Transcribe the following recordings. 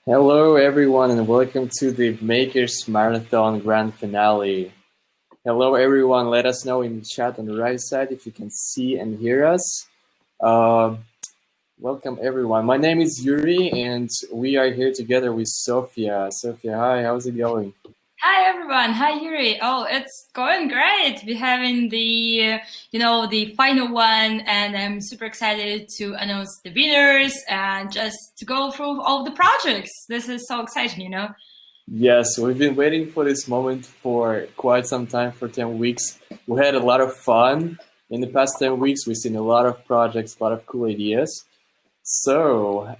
Hello, everyone, and welcome to the Makers Marathon Grand Finale. Hello, everyone. Let us know in the chat on the right side if you can see and hear us. Welcome, everyone. My name is Yuri, and we are here together with Sofia. Sofia, hi. How's it going? Hi everyone. Hi Yuri. Oh, it's going great. We're having the final one, and I'm super excited to announce the winners and just to go through all the projects. This is so exciting. Yes, we've been waiting for this moment for quite some time, for 10 weeks. We had a lot of fun in the past 10 weeks. We've seen a lot of projects, a lot of cool ideas. So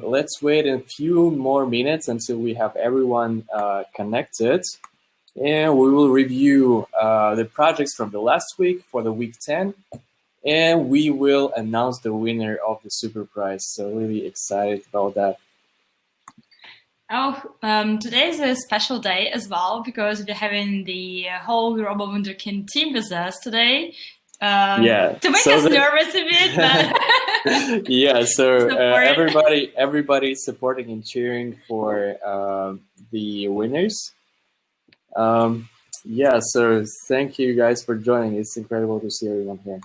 let's wait a few more minutes until we have everyone connected. And we will review the projects from the last week for the week 10. And we will announce the winner of the super prize. So really excited about that. Oh, today is a special day as well because we're having the whole Robo Wunderkind team with us today. Yeah. To make us nervous a bit, but yeah. So everybody supporting and cheering for the winners. Yeah. So thank you guys for joining. It's incredible to see everyone here.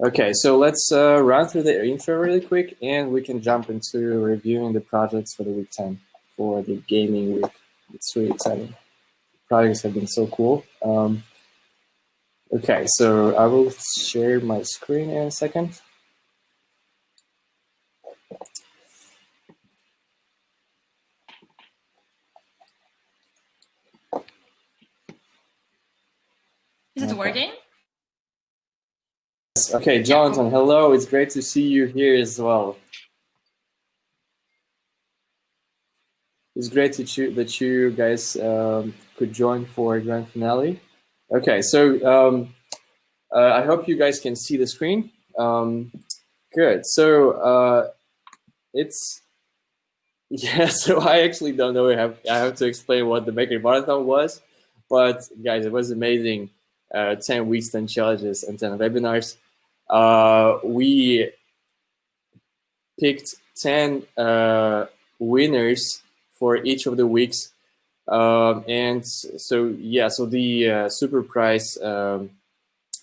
Okay, so let's run through the intro really quick, and we can jump into reviewing the projects for the week 10 for the gaming week. It's really exciting. Projects have been so cool. Okay, so I will share my screen in a second. Is it working? Okay, Jonathan, hello. It's great to see you here as well. It's great that you guys could join for grand finale. Okay, so I hope you guys can see the screen. Good. So so I actually don't know. I have to explain what the Maker Marathon was, but guys, it was amazing. 10 weeks, 10 challenges, and 10 webinars. We picked 10 winners for each of the weeks. And so the super prize,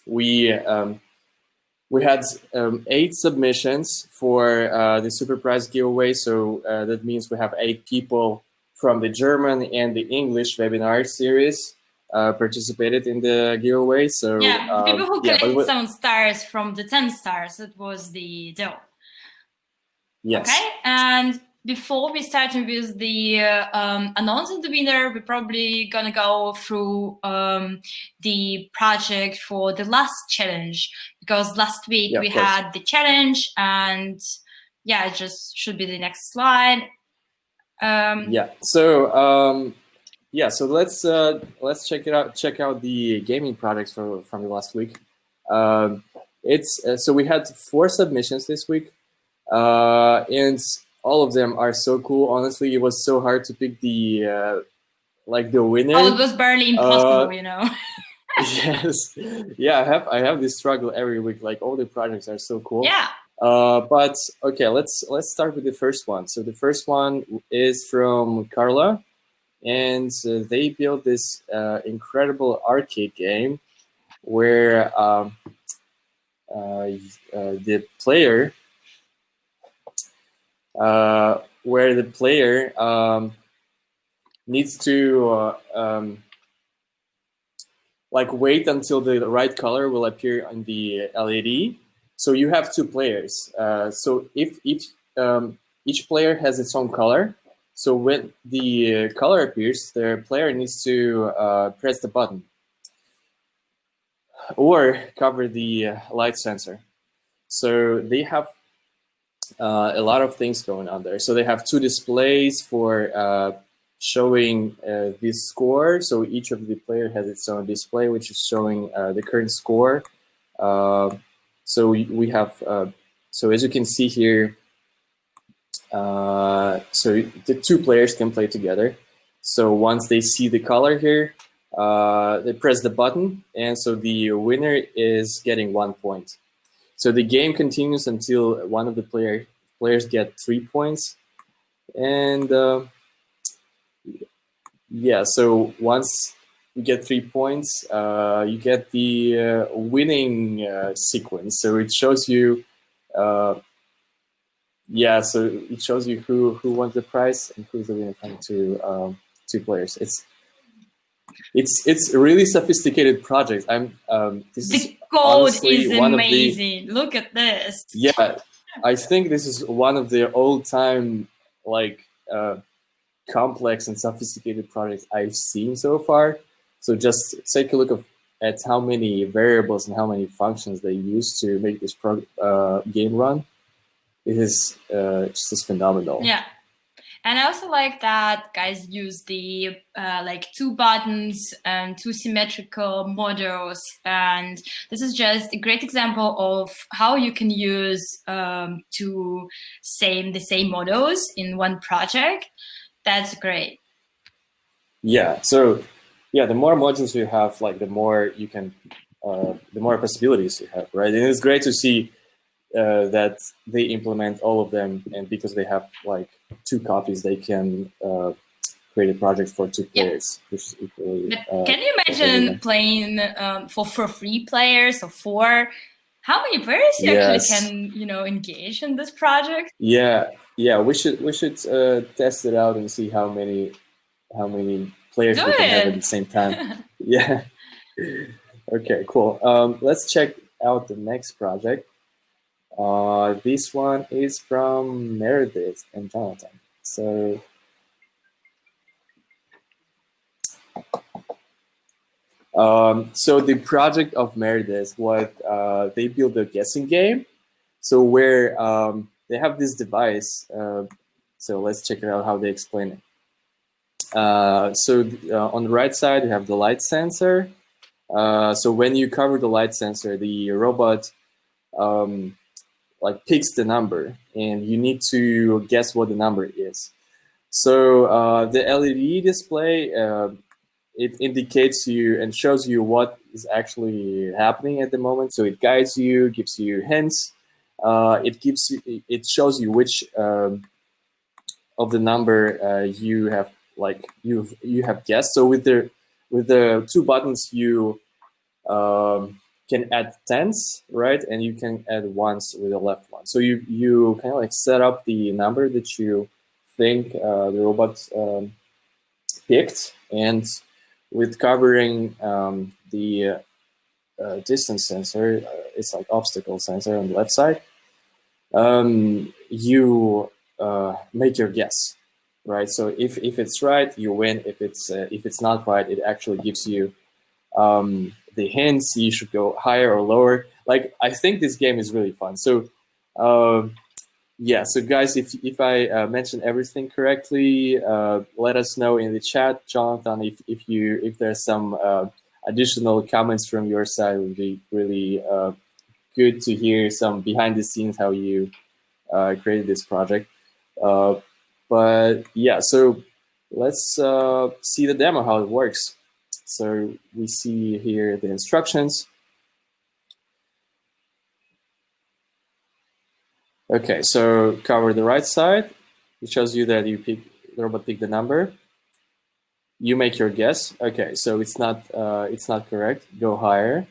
we had 8 submissions for the super prize giveaway. So that means we have 8 people from the German and the English webinar series participated in the giveaway. So yeah, people who collected some stars from the 10 stars, it was the deal. Yes. Okay, and before we start with the announcing the winner, we're probably gonna go through the project for the last challenge, because last week we had the challenge, and yeah, it just should be the next slide. So let's check it out. Check out the gaming projects from the last week. So we had 4 submissions this week, and all of them are so cool. Honestly, it was so hard to pick the winner. Oh, it was barely impossible, Yes, yeah. I have this struggle every week. Like, all the projects are so cool. Yeah. But okay, let's start with the first one. So the first one is from Carla, and they built this incredible arcade game where the player needs to wait until the right color will appear on the LED. So you have 2 players. So if each player has its own color, so when the color appears, the player needs to press the button or cover the light sensor. So they have a lot of things going on there. So they have 2 displays for showing this score. So each of the player has its own display, which is showing the current score. So we have, so as you can see here, so the 2 players can play together. So once they see the color here, they press the button, and so the winner is getting 1 point. So the game continues until one of the players get 3 points, And yeah, so once you get 3 points, you get the winning sequence. So it shows you, yeah, so it shows you who won the prize and who's the winner from two players. It's a really sophisticated project. This is The code honestly is one of the, amazing. Look at this. yeah, I think this is one of the all-time like complex and sophisticated projects I've seen so far. So just take a look at how many variables and how many functions they use to make this game run. It is just phenomenal. Yeah. And I also like that guys use the like 2 buttons and 2 symmetrical models. And this is just a great example of how you can use the same models in one project. That's great. Yeah. So yeah, the more modules you have, like the more you can, the more possibilities you have, right? And it's great to see that they implement all of them, and because they have like 2 copies, they can create a project for 2 players, which is equally. Can you imagine playing for 3 players or 4? How many players you actually can engage in this project? Yeah, we should test it out and see how many players we can have at the same time. Yeah. Okay, cool. Let's check out the next project. This one is from Meredith and Jonathan. So the project of Meredith, what they built a guessing game. So where they have this device. So let's check it out how they explain it. On the right side, you have the light sensor. So when you cover the light sensor, the robot like picks the number, and you need to guess what the number is. So the LED display, it indicates you and shows you what is actually happening at the moment. So it guides you, gives you hints. It shows you which of the number you have you have guessed. So with the 2 buttons, you can add tens, right? And you can add ones with the left one. So you kind of like set up the number that you think the robot picked, and with covering the distance sensor, it's like obstacle sensor on the left side, you make your guess, right? So if it's right, you win. If it's not right, it actually gives you the hints. You should go higher or lower. Like, I think this game is really fun. So yeah, so guys, if I mentioned everything correctly, let us know in the chat. Jonathan, if there's some additional comments from your side, it would be really good to hear some behind the scenes how you created this project. But yeah, so let's see the demo, how it works. So we see here the instructions. Okay, so cover the right side. It shows you that the robot picked the number. You make your guess. Okay, so it's not correct. Go higher.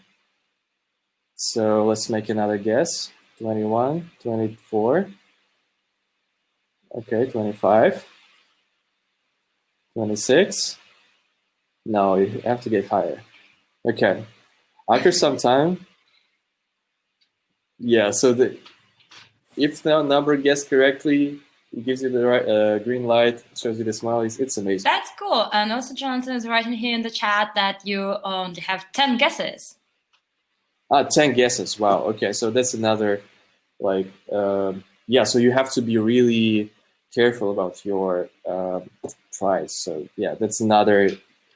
So let's make another guess. 21, 24. Okay, 25. 26. No, you have to get higher. Okay. After some time, yeah, so if the number guessed correctly, it gives you the right green light, shows you the smileys. It's amazing. That's cool. And also Jonathan is writing here in the chat that you only have 10 guesses. 10 guesses. Wow. Okay, so that's another, like, yeah, so you have to be really careful about your prize. So yeah, that's another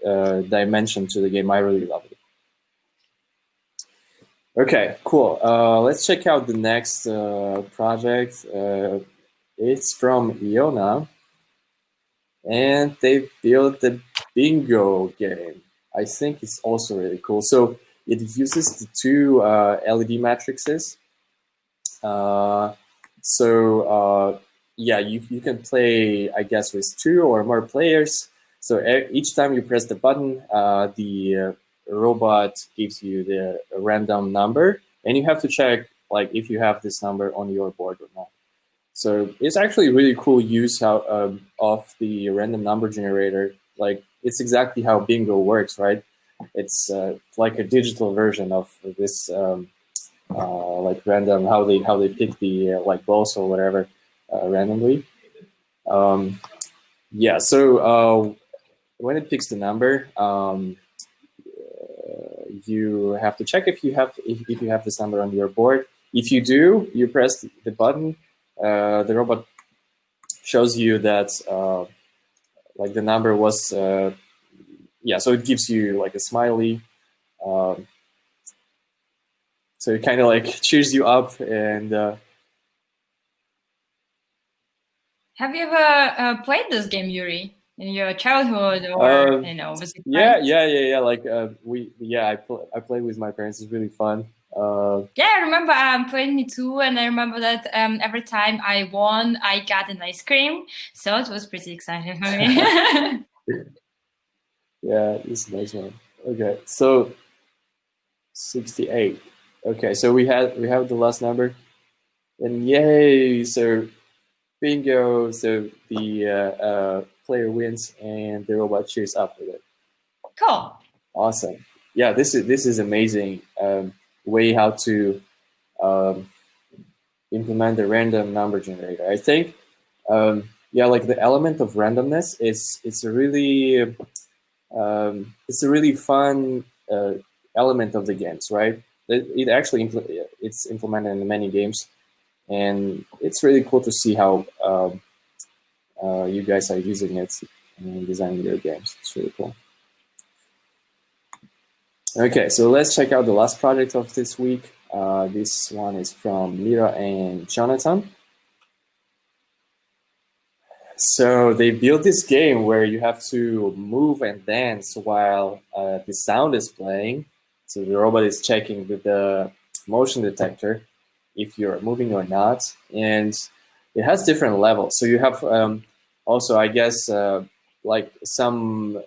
dimension to the game. I really love it. Okay, cool. Let's check out the next project. It's from Iona, and they built the bingo game. I think it's also really cool. So it uses the 2 LED matrices. yeah, you can play, I guess, with 2 or more players. So each time you press the button, the robot gives you the random number, and you have to check like if you have this number on your board or not. So it's actually really cool use of the random number generator. Like it's exactly how bingo works, right? It's like a digital version of this like random how they pick the like balls or whatever randomly. Yeah. So when it picks the number, you have to check if you have this number on your board. If you do, you press the button. The robot shows you that like the number was yeah. So it gives you like a smiley. Um, so it kind of like cheers you up and. Have you ever played this game, Yuri, in your childhood or with your friends? Yeah. Like I played with my parents. It's really fun. Yeah, I remember playing it too, and I remember that every time I won, I got an ice cream. So it was pretty exciting for me. Yeah, it's a nice one. Okay, so 68. Okay, so we have the last number, and yay! So bingo! So the player wins, and the robot cheers up with it. Cool. Awesome. Yeah, this is amazing way how to implement the random number generator. I think yeah, like the element of randomness is it's a really fun element of the games, right? It actually it's implemented in many games, and it's really cool to see how you guys are using it in designing your games. It's really cool. Okay, so let's check out the last project of this week. This one is from Mira and Jonathan. So they built this game where you have to move and dance while the sound is playing. So the robot is checking with the motion detector if you're moving or not, and it has different levels. So you have also, I guess, like some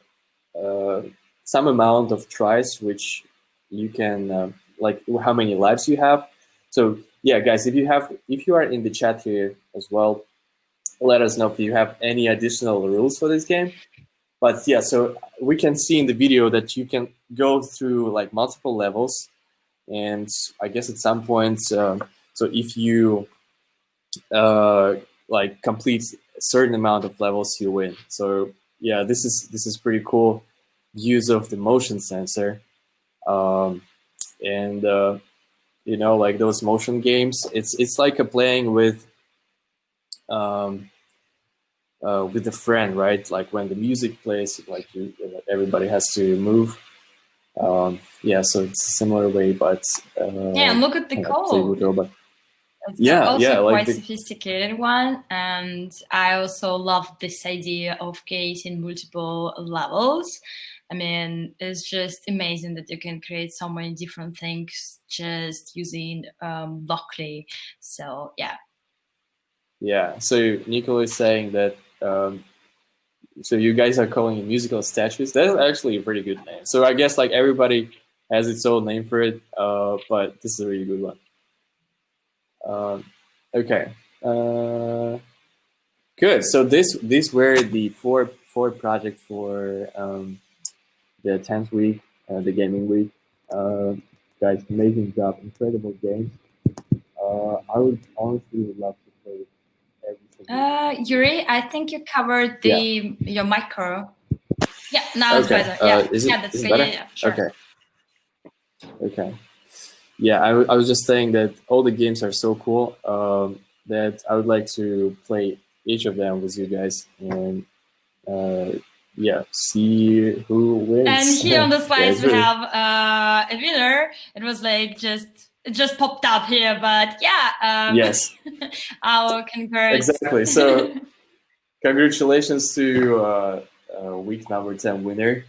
amount of tries, which you can like how many lives you have. So yeah, guys, if you are in the chat here as well, let us know if you have any additional rules for this game. But yeah, so we can see in the video that you can go through like multiple levels, and I guess at some point, so if you like complete a certain amount of levels, you win. So yeah, this is pretty cool use of the motion sensor, and like those motion games, it's like a playing with a friend, right? Like when the music plays, like everybody has to move. Yeah, so it's a similar way, but Yeah, and look at the play with code. robot. It's Yeah, also like quite sophisticated one, and I also love this idea of creating multiple levels. I mean, it's just amazing that you can create so many different things just using Blockly. So yeah. Yeah, so Nico is saying that so you guys are calling it musical statues. That's actually a pretty good name. So I guess like everybody has its own name for it, but this is a really good one. Okay, good. So these were the four projects for the 10th week, the gaming week. Guys, amazing job, incredible games. I would honestly love to play every single. Yuri, I think you covered your micro. Yeah, now it's Okay. better. Yeah, Is it that's is it good. better? Yeah, sure. Okay. Yeah, I was just saying that all the games are so cool that I would like to play each of them with you guys and yeah, see who wins. And here on the slides we really... have a winner. It was like it just popped up here, but yeah. Yes. Our congrats. Exactly. So congratulations to week number 10 winner.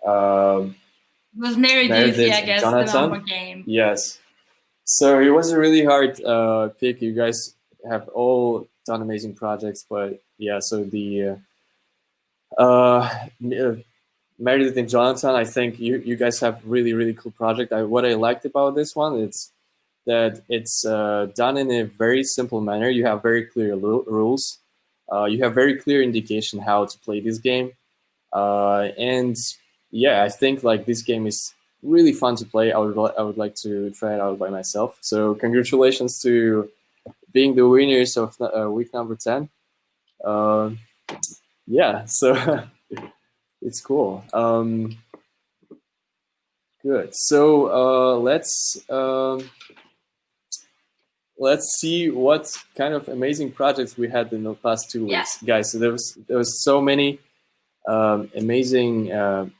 It was Meredith, I guess, Jonathan. the number game. Yes. So it was a really hard pick. You guys have all done amazing projects. But yeah, so the uh, Meredith and Jonathan, I think you guys have really cool project. What I liked about this one, it's that it's done in a very simple manner. You have very clear rules. You have very clear indication how to play this game. And yeah, I think like this game is really fun to play. I would like to try it out by myself. So congratulations to being the winners of week number 10. Yeah, so it's cool. Good. So let's see what kind of amazing projects we had in the past 2 weeks, guys. So there was so many amazing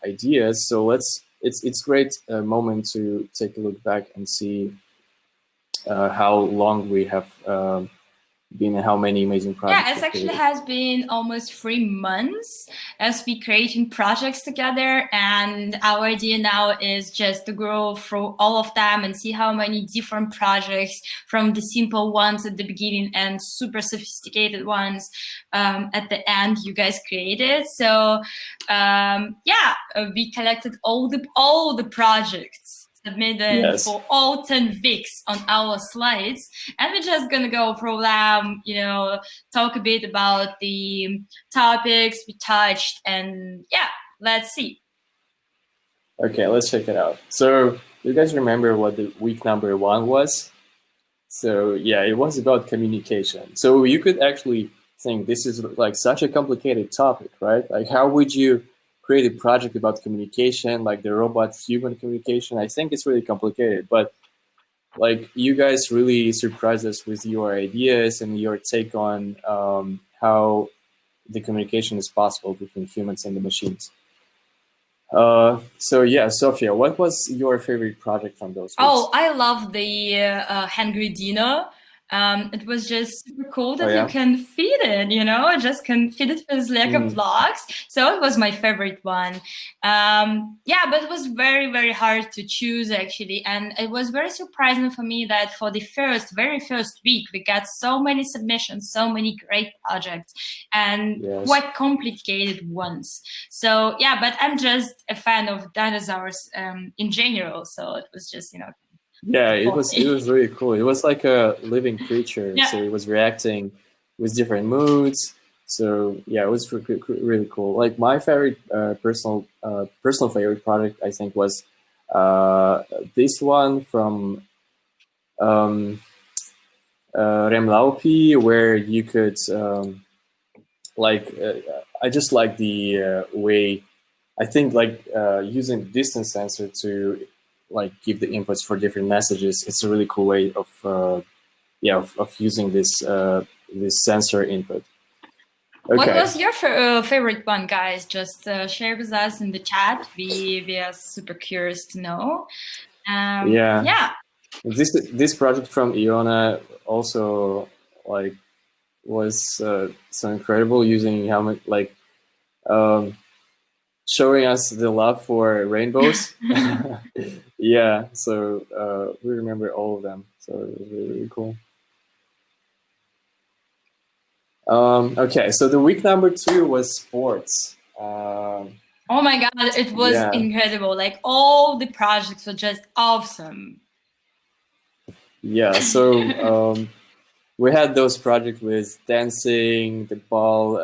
ideas. So it's great moment to take a look back and see how long we have been and how many amazing projects. Yeah, it actually has been almost 3 months as we creating projects together, and our idea now is just to go through all of them and see how many different projects, from the simple ones at the beginning and super sophisticated ones at the end, you guys created. So yeah, we collected all the projects submitted for all 10 weeks on our slides, and we're just gonna go through them, talk a bit about the topics we touched, and yeah, let's see. Okay, let's check it out. So you guys remember what the week number 1 was? So yeah, it was about communication. So you could actually think this is like such a complicated topic, right? Like how would you create a project about communication, like the robot-human communication? I think it's really complicated, but like you guys really surprised us with your ideas and your take on how the communication is possible between humans and the machines. So yeah, Sophia, what was your favorite project from those weeks? Oh, I love the Hungry Dinner. It was just super cool that you can feed it, just can feed it with Lego blocks. So it was my favorite one. Yeah, but it was very hard to choose actually. And it was very surprising for me that for the very first week, we got so many submissions, so many great projects, and quite complicated ones. So yeah, but I'm just a fan of dinosaurs in general. So it was just, yeah, it was really cool. It was like a living creature, so it was reacting with different moods. So yeah, it was really cool. Like my favorite personal favorite project, I think, was this one from Remlaupi, where you could I just like the way, I think like using distance sensor to like give the inputs for different messages. It's a really cool way of using this this sensor input. Okay. What was your favorite one, guys? Just share with us in the chat. We are super curious to know. Yeah. This project from Iona also like was so incredible, using helmet showing us the love for rainbows. Yeah, so we remember all of them, so it was really cool. Okay, so the week number 2 was sports. Oh my god, it was incredible. Like all the projects were just awesome. Yeah, so we had those projects with dancing, the ball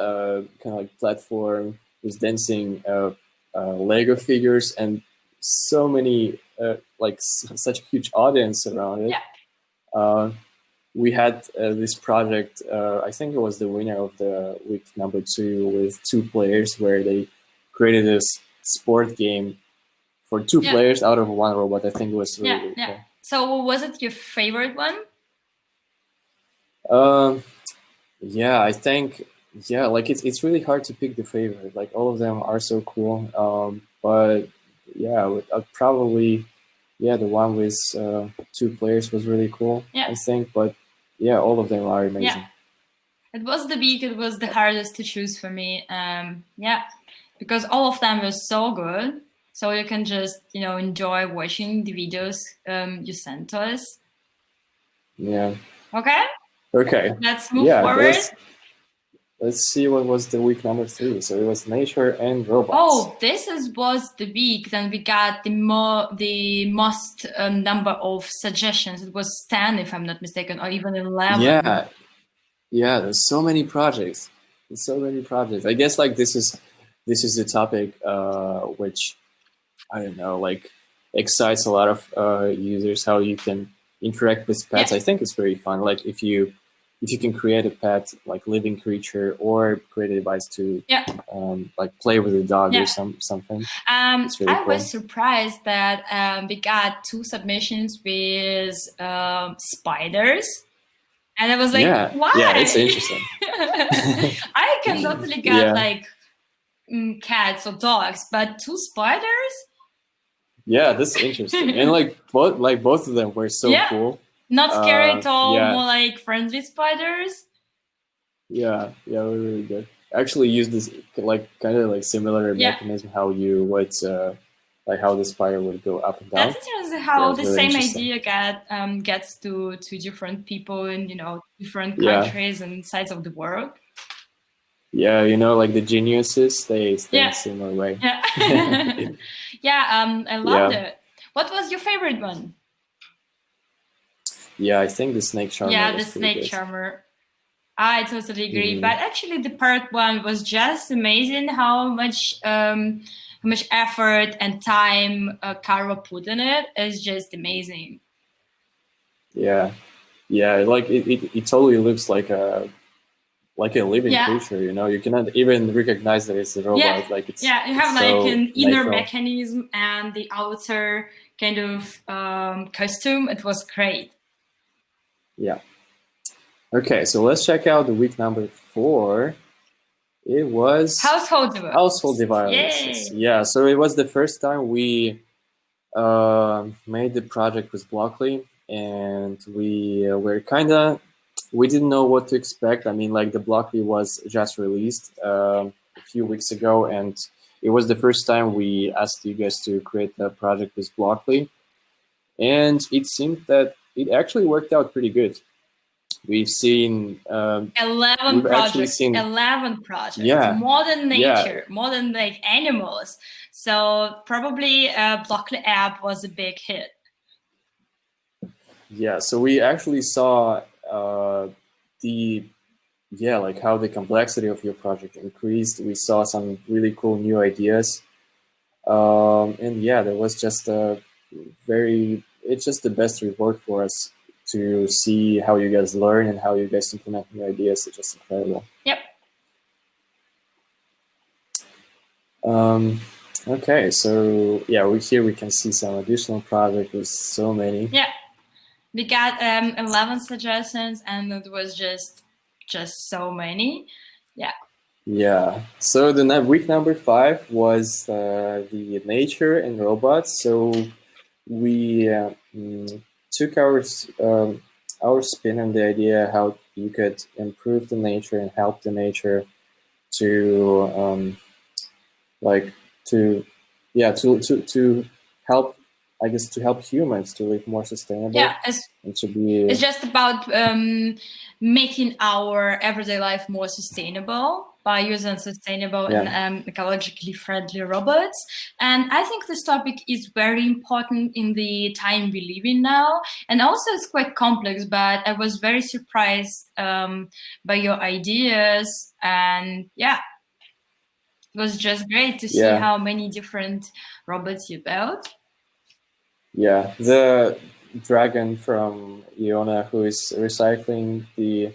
kind of like platform, with dancing Lego figures, and so many such a huge audience around it. Yeah. We had this project, I think it was the winner of the week number 2, with 2 players, where they created a sport game for 2 players out of 1 robot. I think it was really cool. So was it your favorite one? Yeah, I think, like it's really hard to pick the favorite. Like all of them are so cool. But yeah, probably, the one with 2 players was really cool, I think. But yeah, all of them are amazing. Yeah. It was the hardest to choose for me. Because all of them were so good. So you can just, enjoy watching the videos you sent to us. Yeah. Okay. Okay. Let's move Yeah. forward. Let's see what was the week number 3. So it was nature and robots. Oh, was the week. Then we got the most number of suggestions. It was 10, if I'm not mistaken, or even 11. Yeah. There's so many projects. I guess like this is the topic which, I don't know, like excites a lot of users, how you can interact with pets. Yeah. I think it's very fun. Like if you can create a pet, like living creature, or create a device to like play with a dog or something. It's really cool. was surprised that we got 2 submissions with spiders. And I was like, why? Yeah, it's interesting. I can totally get like cats or dogs, but 2 spiders? Yeah, that's interesting. And like both of them were so cool. Not scary at all, more like friendly spiders. Yeah, we're really good. I actually use this like kind of like similar mechanism how you would like how the spider would go up and down. That's interesting how the same idea gets to different people in different countries and sides of the world. Yeah, like the geniuses, they think similar way. Yeah, I loved it. What was your favorite one? Yeah, I think the snake charmer. Yeah, the snake charmer. I totally agree. But actually, the part 1 was just amazing. How much effort and time Caro put in it is just amazing. Yeah, like it totally looks like a living creature. You cannot even recognize that it's a robot. Like it's you have like so an inner mechanism and the outer kind of costume. It was great. Yeah. Okay, so let's check out the week number 4. It was household devices. Yeah, so it was the first time we made the project with Blockly, and we didn't know what to expect. I mean, like the Blockly was just released a few weeks ago, and it was the first time we asked you guys to create a project with Blockly, and it seemed that it actually worked out pretty good. We've seen 11 projects. 11 projects. Yeah, more than nature, more than like animals. So probably Blockly App was a big hit. Yeah. So we actually saw like how the complexity of your project increased. We saw some really cool new ideas, and yeah, there was just it's just the best reward for us to see how you guys learn and how you guys implement new ideas. It's just incredible. Yep. Okay, so yeah, here we can see some additional projects with so many. Yeah, we got 11 suggestions, and it was just so many. Yeah. Yeah. So the week number 5 was the nature and robots. So we took our spin on the idea how you could improve the nature and help the nature to to help, I guess, to help humans to live more sustainable. Yeah, it's just about making our everyday life more sustainable by using sustainable and ecologically friendly robots. And I think this topic is very important in the time we live in now. And also it's quite complex, but I was very surprised by your ideas. And yeah, it was just great to see how many different robots you built. Yeah, the dragon from Iona who is recycling the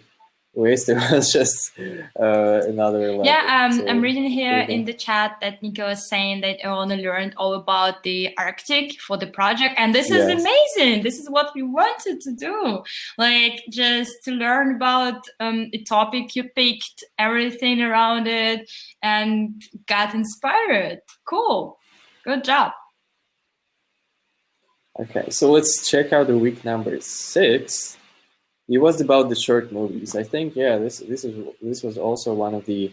waste, it was just another level. Yeah, I'm reading here in the chat that Nico is saying that Iona learned all about the Arctic for the project, and this is amazing. This is what we wanted to do, like just to learn about a topic. You picked everything around it and got inspired. Cool, good job. Okay, so let's check out the week number 6. It was about the short movies. I think this was also one of the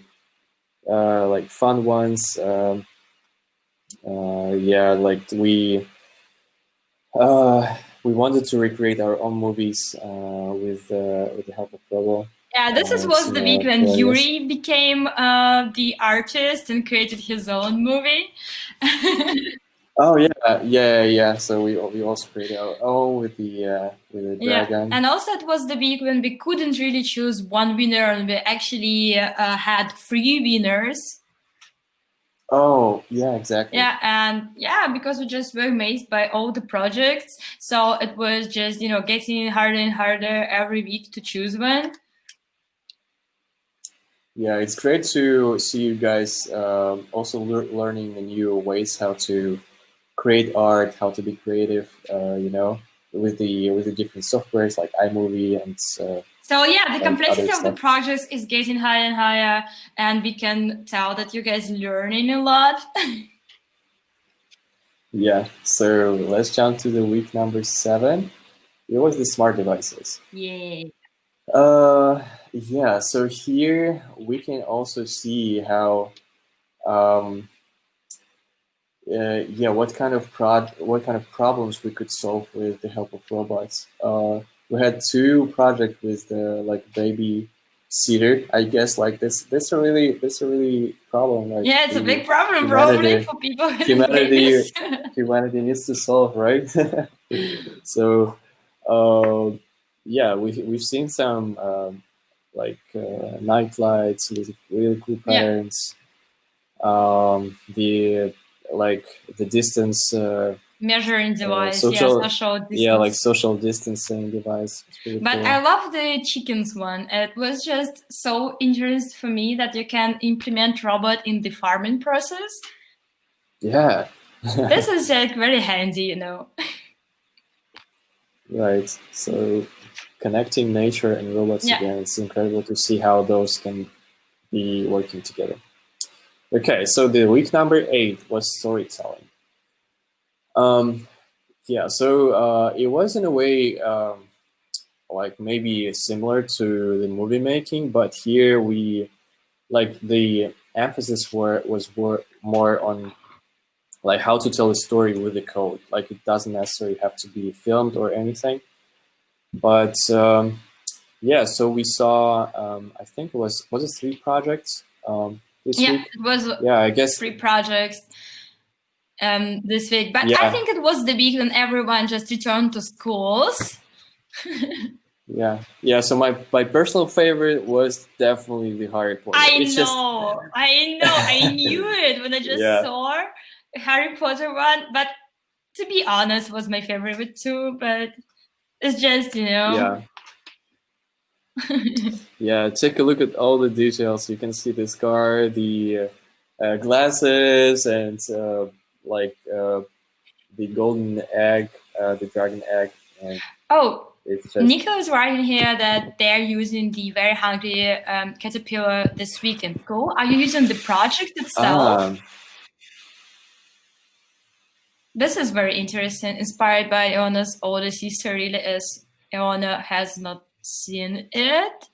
like fun ones. Like we we wanted to recreate our own movies with the help of Robo. Yeah, this was the week when Yuri became the artist and created his own movie. Oh yeah. So we also created our own with the dragon. And also it was the week when we couldn't really choose one winner, and we actually had 3 winners. Oh yeah, exactly. Yeah, and because we just were amazed by all the projects, so it was just getting harder and harder every week to choose one. Yeah, it's great to see you guys also learning the new ways how to create art, how to be creative, with the different softwares like iMovie and so the complexity of the projects is getting higher and higher, and we can tell that you guys learning a lot. Yeah, so let's jump to the week number 7. It was the smart devices. Yeah. Yeah, so here we can also see how what kind of problems we could solve with the help of robots. We had 2 projects with the baby seater. I guess that's a really problem. It's a big problem probably for people. Humanity needs to solve, right? So we've seen some night lights with really cool patterns. The distance measuring device, social distance. Social distancing device. But cool. I love the chickens one. It was just so interesting for me that you can implement robot in the farming process. Yeah. This is very handy, Right. So connecting nature and robots again, it's incredible to see how those can be working together. Okay, so the week number 8 was storytelling. So it was in a way maybe similar to the movie making, but here the emphasis was more on how to tell a story with the code. It doesn't necessarily have to be filmed or anything, but so we saw I think it was it 3 projects this week? It was I guess 3 projects this week, but I think it was the week when everyone just returned to schools. So my personal favorite was definitely the Harry Potter. I knew it when I just saw Harry Potter one, but to be honest, was my favorite too. But it's just take a look at all the details. You can see the scar, the glasses, and the golden egg, the dragon egg. And Nico is writing here that they're using the very hungry caterpillar this week in school. Are you using the project itself? This is very interesting. Inspired by Iona's older sister, really is. Iona has not seen it.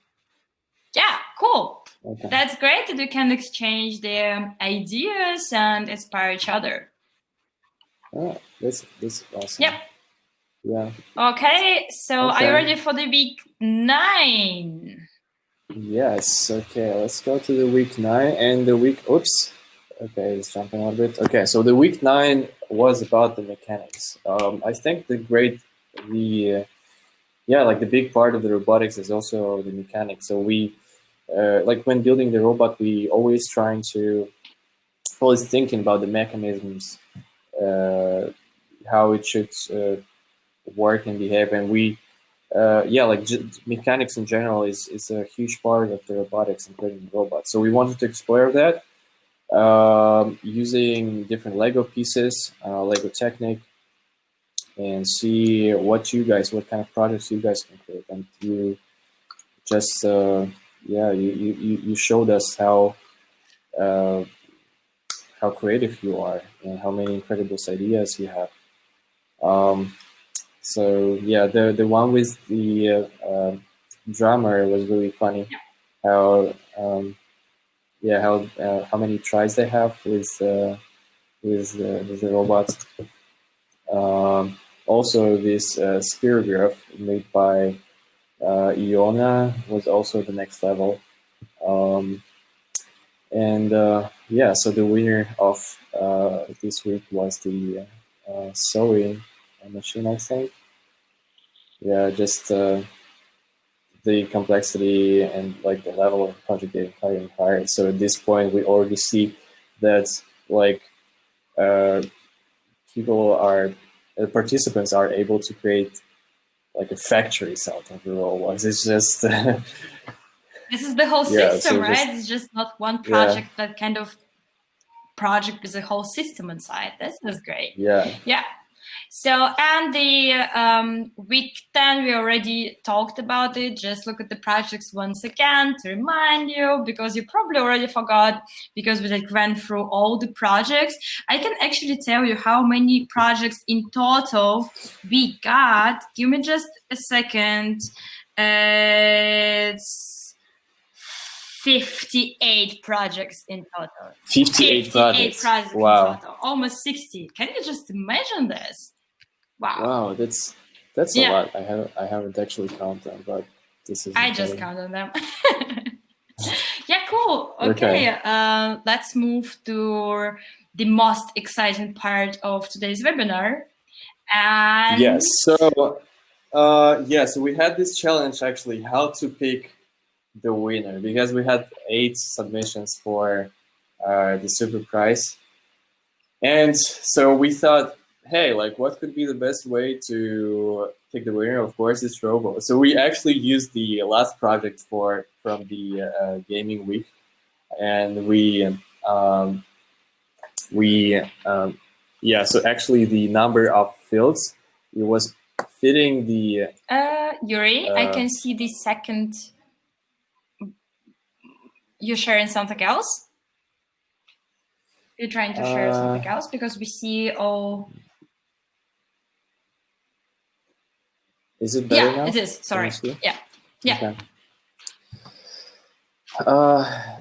Yeah, cool. Okay. That's great that we can exchange their ideas and inspire each other. Oh, this is awesome. Yep. Yeah. Okay, so are you ready for the week 9? Yes. Okay, let's go to the week 9 and the week. Oops. Okay, it's jumping a little bit. Okay, so the week 9 was about the mechanics. I think the big part of the robotics is also the mechanics. So we, when building the robot, we always thinking about the mechanisms, how it should work and behave, and we, mechanics in general is a huge part of the robotics, including robots. So we wanted to explore that using different Lego pieces, Lego Technic, and see what kind of projects you guys can create. And you just you showed us how creative you are and how many incredible ideas you have. The one with the drummer was really funny. How many tries they have with the robots. also this spirograph made by Iona was also the next level. And yeah, so the winner of this week was the sewing machine, I think. Yeah, just the complexity and like the level of the project getting higher and higher. So at this point, we already see that like people are, participants are able to create like a factory out of the robots. It's just This is the whole yeah, system, so right? just It's just not one yeah, project, that kind of project with a whole system inside. This is great. yeah. Yeah. So, and the week 10, we already talked about it. Just look at the projects once again to remind you, because you probably already forgot, because we like ran through all the projects. I can actually tell you how many projects in total we got. Give me just a second. It's 58 projects in total. 58 projects. Wow. In total. Almost 60. Can you just imagine this? Wow. Wow, that's a lot. I haven't actually counted them, but this is I just counted them. Yeah, cool. Okay. Let's move to the most exciting part of today's webinar. And yes. So so we had this challenge actually, how to pick the winner, because we had 8 submissions for the super prize, and so we thought, hey, like what could be the best way to pick the winner? Of course, it's Robo. So we actually used the last project from the gaming week, and yeah. So actually, the number of fields, it was fitting the. Yuri, I can see the second. You're sharing something else? You're trying to share something else, because we see all. Is it better now? It is. Sorry. Yeah. Okay.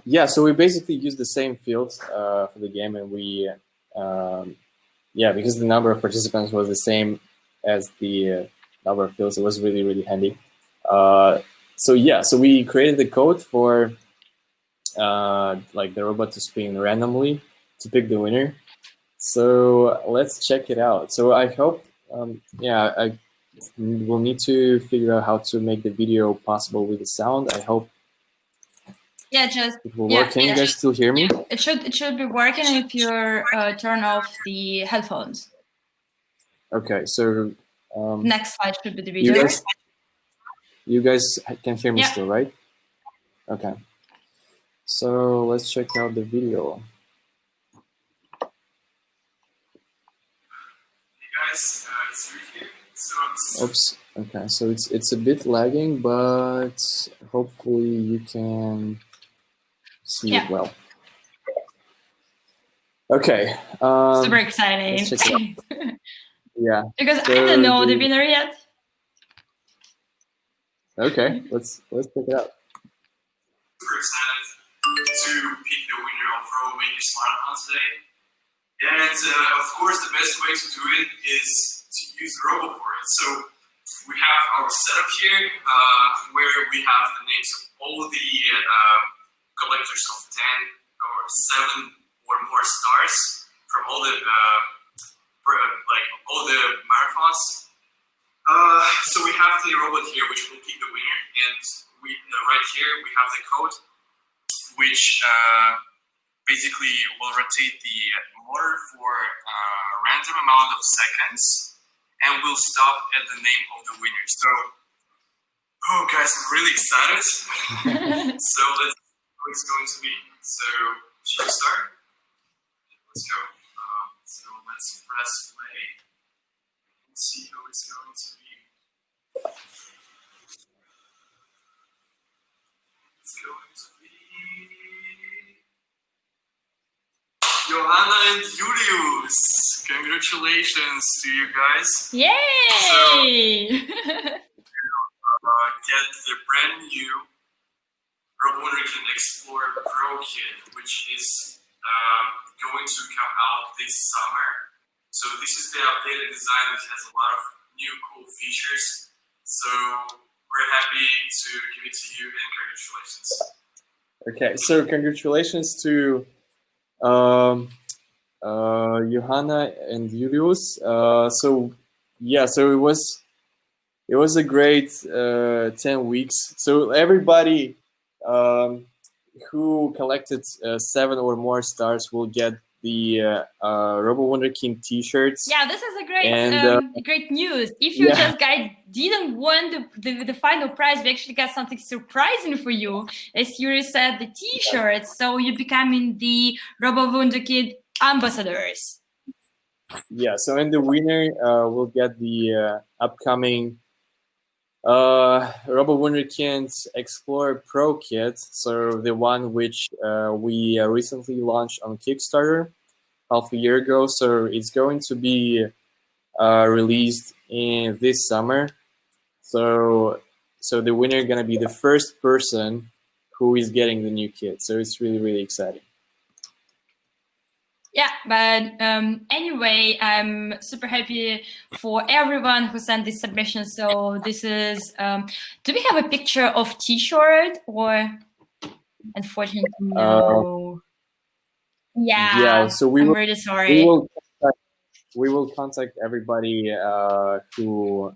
Yeah, so we basically used the same fields for the game, and we, yeah, because the number of participants was the same as the number of fields, it was really, really handy. So yeah, so we created the code for like the robot to spin randomly to pick the winner. So let's check it out. So I hope, yeah, I will need to figure out how to make the video possible with the sound. I hope. Yeah, just it will work. Can you guys still hear me? It should be working if you turn off the headphones. Okay, so next slide should be the video. You guys can hear me still, right? Okay. So let's check out the video. Hey guys, it's Rick here. Oops. Okay, so it's a bit lagging, but hopefully you can see it well. Okay. Super exciting. Let's check it out. Yeah. Because so I don't know the winner yet. Okay, let's check it out. Super excited to pick the winner of Robo Makers Marathon today. And of course, the best way to do it is to use Robo for it. So we have our setup here where we have the names of all the collectors of 10 or 7 or more stars from all the all the marathons. So we have the robot here, which will pick the winner, and we right here we have the code, which basically will rotate the motor for a random amount of seconds, and will stop at the name of the winner. So, oh guys, I'm really excited. So let's see how it's going to be. So, should we start? Let's go. So let's press play and see how it's going to be. It's going to be Johanna and Julius. Congratulations to you guys. Yay! So, get the brand new Robo Wunderkind Explore Pro Kit, which is going to come out this summer. So this is the updated design, which has a lot of new cool features. So we're happy to give it to you, and congratulations. Okay, so congratulations to Johanna and Julius. So yeah, so it was a great 10 weeks. So everybody who collected 7 or more stars will get the Robo Wunderkind t-shirts. Yeah, this is a great great news. If you just guys didn't win the final prize, we actually got something surprising for you. As Yuri said, the t-shirts. So you're becoming the Robo Wunderkind ambassadors. Yeah, so and the winner will get the upcoming Robo Wunderkind Explorer Pro kit, so the one which we recently launched on Kickstarter half a year ago. So it's going to be released in this summer. So the winner is gonna be the first person who is getting the new kit. So it's really exciting. Yeah, but anyway, I'm super happy for everyone who sent this submission. So this is, do we have a picture of t-shirt or? Unfortunately, no. Yeah, so I'm really sorry. We will contact everybody who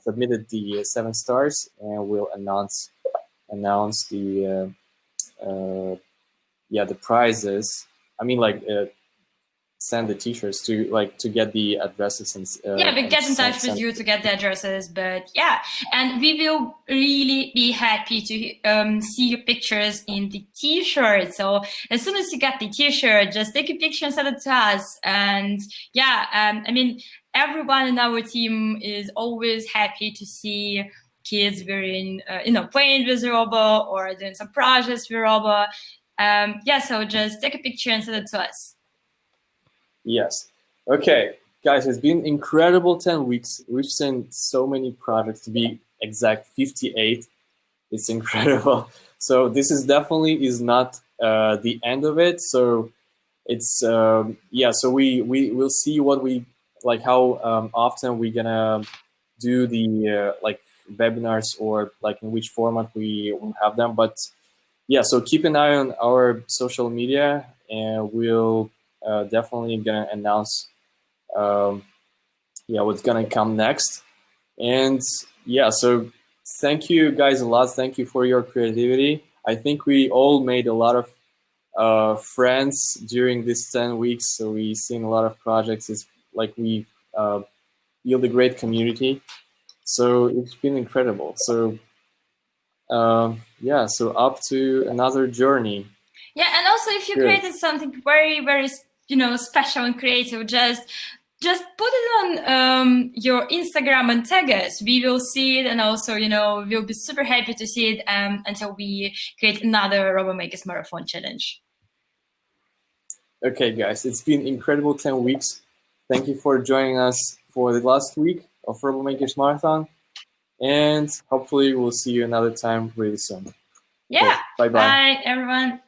submitted the 7 stars, and we'll announce the the prizes. I mean, like send the t-shirts to get the addresses and yeah, we get in touch with you to get the addresses. But yeah, and we will really be happy to see your pictures in the t-shirt. So as soon as you get the t-shirt, just take a picture and send it to us. And yeah, I mean, everyone in our team is always happy to see kids wearing, playing with Robo or doing some projects with Robo. Yeah, so just take a picture and send it to us. Yes. Okay, guys, it's been incredible 10 weeks. We've seen so many projects, to be exact, 58. It's incredible. So this is definitely is not the end of it. So it's so we will see what we like, how often we're gonna do the webinars, or like in which format we will have them. But yeah, so keep an eye on our social media, and we'll definitely gonna announce what's gonna come next. And yeah, so thank you guys a lot. Thank you for your creativity. I think we all made a lot of friends during this 10 weeks. So we've seen a lot of projects. It's like we build a great community. So it's been incredible. So so up to another journey. Yeah, and also if you created something very special and creative, just put it on your Instagram and tag us. We will see it, and also we'll be super happy to see it until we create another Robo Makers Marathon challenge. Okay, guys, it's been incredible 10 weeks. Thank you for joining us for the last week of Robo Makers Marathon, and hopefully we'll see you another time really soon. Yeah. Okay, bye-bye. Bye, everyone.